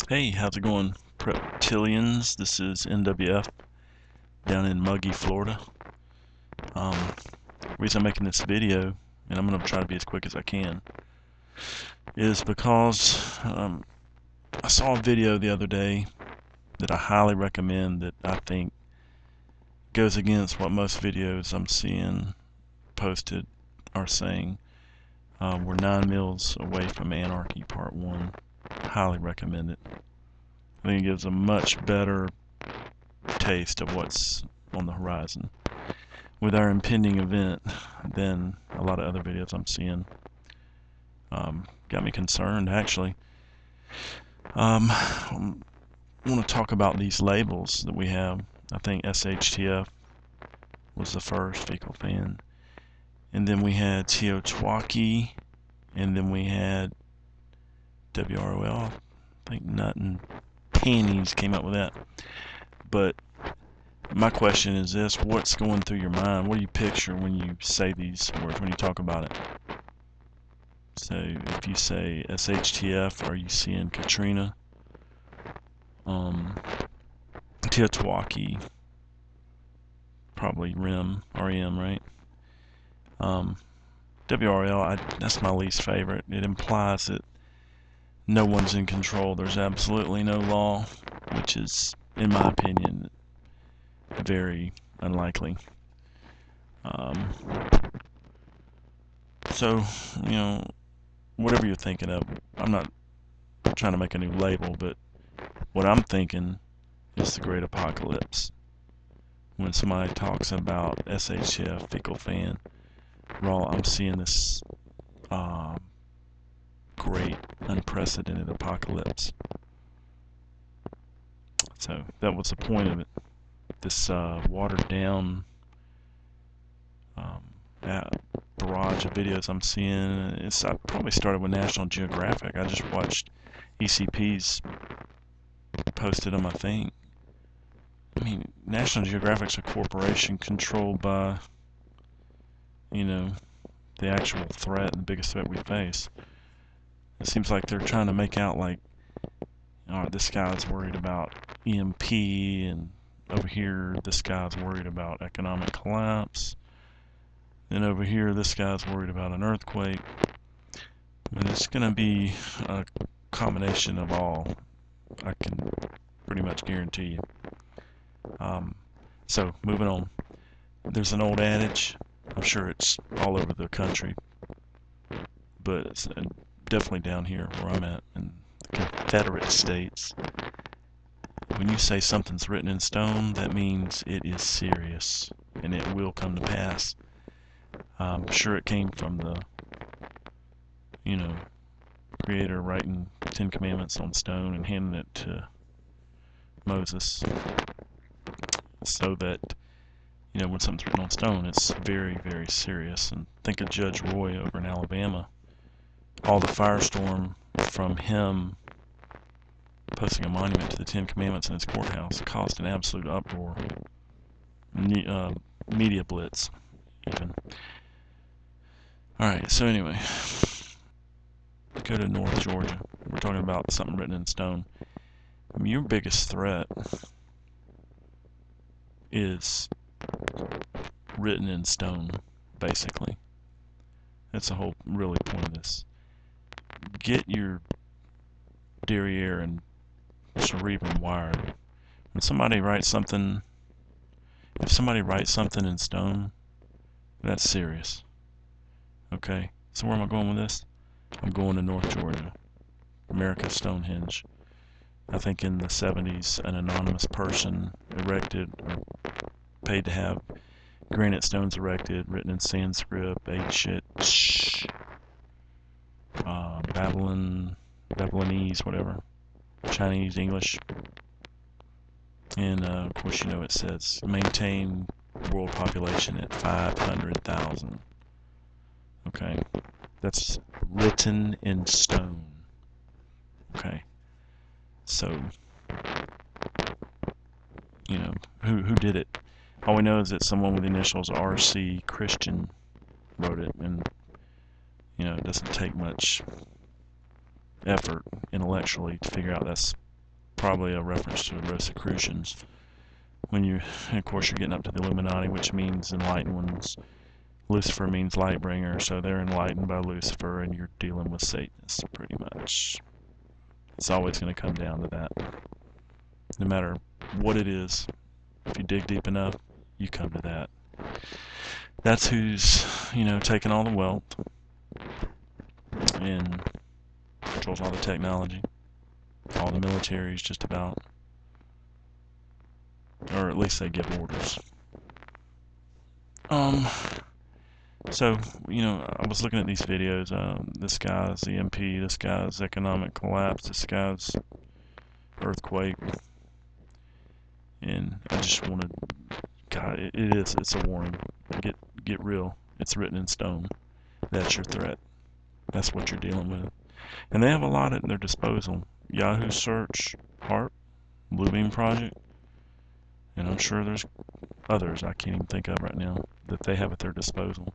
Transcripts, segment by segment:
Hey, how's it going, Reptilians? This is NWF down in muggy Florida. Reason I'm making this video, and I'm going to try to be as quick as I can, is because I saw a video the other day that I highly recommend that I think goes against what most videos I'm seeing posted are saying. We're 9 mils away from Anarchy Part 1. Highly recommend it. I think it gives a much better taste of what's on the horizon with our impending event than a lot of other videos I'm seeing. Got me concerned, actually. I want to talk about these labels that we have. I think SHTF was the first fecal fan, and then we had Teotihuacan, and then we had WROL. I think Nut and Panties came up with that. But my question is this: what's going through your mind? What do you picture when you say these words, when you talk about it? So if you say SHTF, are you seeing Katrina? Teotihuacan, probably REM, right? WRL, that's my least favorite. It implies that no one's in control. There's absolutely no law, which is, in my opinion, very unlikely. Um, so, you know, whatever you're thinking of, I'm not trying to make a new label, but what I'm thinking is the Great Apocalypse. When somebody talks about SHF, fecal fan, raw, I'm seeing this great, unprecedented apocalypse. So that was the point of it. This watered down barrage of videos I'm seeing. I probably started with National Geographic. I just watched ECP's posted on my thing. I mean, National Geographic's a corporation controlled by, the actual threat, the biggest threat we face. It seems like they're trying to make out like, all right, this guy's worried about EMP, and over here this guy's worried about economic collapse. Then over here this guy's worried about an earthquake. And it's going to be a combination of all. I can pretty much guarantee you. So moving on. There's an old adage. I'm sure it's all over the country, but it's definitely down here where I'm at in the Confederate States. When you say something's written in stone, that means it is serious and it will come to pass. I'm sure it came from the, Creator writing the Ten Commandments on stone and handing it to Moses, so that, when something's written on stone, it's very, very serious. And think of Judge Roy over in Alabama. All the firestorm from him posting a monument to the Ten Commandments in his courthouse caused an absolute uproar. Media blitz, even. Alright, so anyway, go to North Georgia. We're talking about something written in stone. I mean, your biggest threat is written in stone, basically. That's the whole really point of this. Get your derriere and cerebrum wired. When somebody writes something, if somebody writes something in stone, that's serious. Okay, so where am I going with this? I'm going to North Georgia, America's Stonehenge. I think in the 70s, an anonymous person erected, or paid to have granite stones erected, written in Sanskrit, Babylonese, whatever, Chinese, English, and of course, it says maintain world population at 500,000. Okay, that's written in stone. Okay, so who did it? All we know is that someone with the initials R.C. Christian wrote it, and it doesn't take much effort intellectually to figure out that's probably a reference to the Rosicrucians. When you, of course, you're getting up to the Illuminati, which means enlightened ones. Lucifer means light bringer, so they're enlightened by Lucifer, and you're dealing with Satanists, pretty much. It's always going to come down to that. No matter what it is, if you dig deep enough, you come to that. That's who's, taking all the wealth and controls all the technology, all the militaries just about, or at least they give orders. So, I was looking at these videos. This guy's EMP, this guy's economic collapse, this guy's earthquake, and I just wanted, God, it's a warning. Get real. It's written in stone. That's your threat. That's what you're dealing with. And they have a lot at their disposal. Yahoo Search, HARP, Bluebeam Project, and I'm sure there's others I can't even think of right now that they have at their disposal.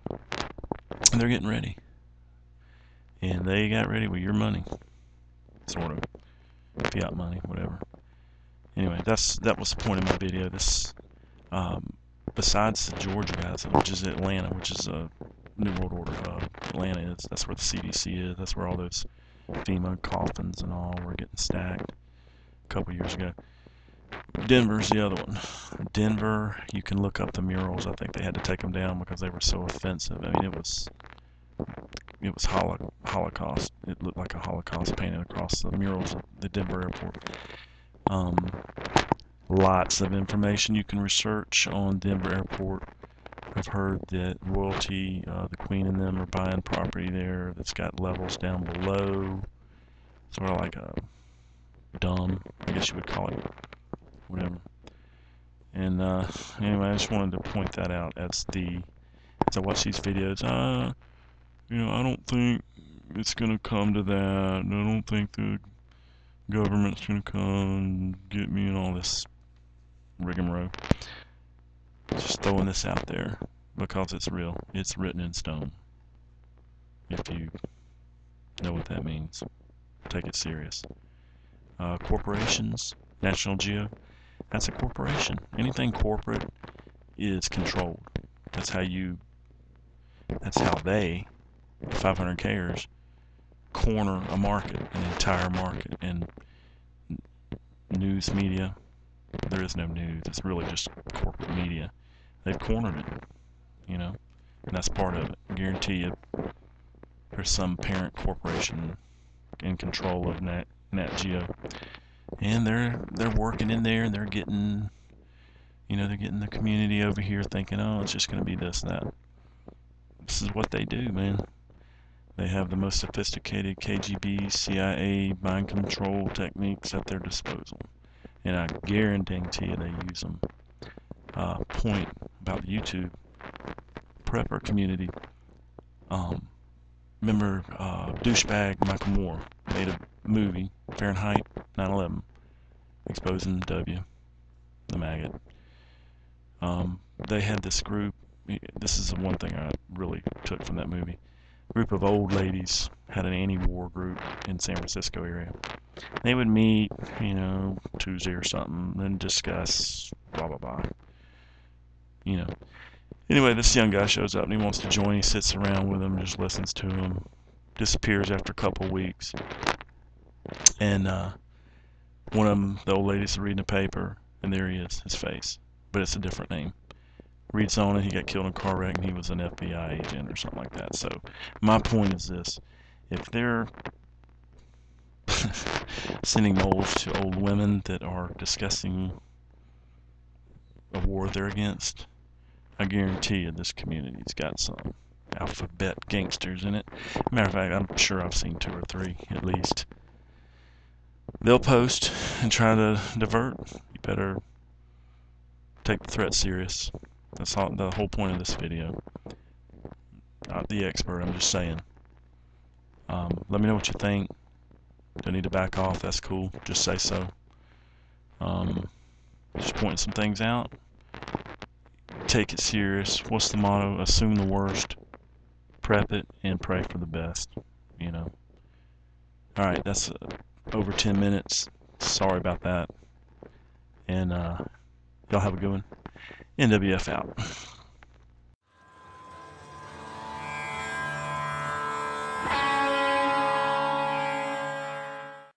And they're getting ready. And they got ready with your money. Sort of. Fiat money, whatever. Anyway, that was the point of my video. This, besides the Georgia guys, which is Atlanta, which is a New World Order hub. Atlanta is. That's where the CDC is. That's where all those FEMA coffins and all were getting stacked a couple years ago. Denver's the other one. Denver, you can look up the murals. I think they had to take them down because they were so offensive. I mean, it was Holocaust. It looked like a Holocaust painted across the murals at the Denver airport. Lots of information you can research on Denver airport. I've heard that royalty, the Queen and them are buying property there that's got levels down below. Sort of like a dome, I guess you would call it. Whatever. And anyway, I just wanted to point that out as I watch these videos. I don't think it's gonna come to that. I don't think the government's gonna come and get me and all this rigmarole. Just throwing this out there because it's real. It's written in stone. If you know what that means, take it serious. Corporations, National Geo. That's a corporation. Anything corporate is controlled. That's how they, the 500Kers, corner a market, an entire market. And news media, there is no news. It's really just corporate media. They've cornered it, and that's part of it. I guarantee you there's some parent corporation in control of Nat Geo. And they're working in there, and they're getting the community over here thinking, oh, it's just going to be this and that. This is what they do, man. They have the most sophisticated KGB, CIA, mind control techniques at their disposal. And I guarantee you they use them. Point about the YouTube prepper community. Remember douchebag Michael Moore made a movie, Fahrenheit 9/11, exposing W, the maggot. They had this group. This is the one thing I really took from that movie. A group of old ladies had an anti-war group in San Francisco area. They would meet, Tuesday or something, and discuss blah blah blah. Anyway, this young guy shows up and he wants to join. He sits around with them, just listens to them, disappears after a couple weeks. And one of them, the old ladies, are reading a paper, and there he is, his face, but it's a different name. Reads on it, he got killed in a car wreck, and he was an FBI agent or something like that. So my point is this: if they're sending moles to old women that are discussing a war they're against, I guarantee you this community's got some alphabet gangsters in it. Matter of fact, I'm sure I've seen 2 or 3 at least. They'll post and try to divert. You better take the threat serious. That's all, the whole point of this video. Not the expert, I'm just saying. Let me know what you think. Don't need to back off, that's cool. Just say so. Just pointing some things out. Take it serious. What's the motto? Assume the worst, prep it, and pray for the best. Alright, that's over 10 minutes. Sorry about that. And y'all have a good one. NWF out.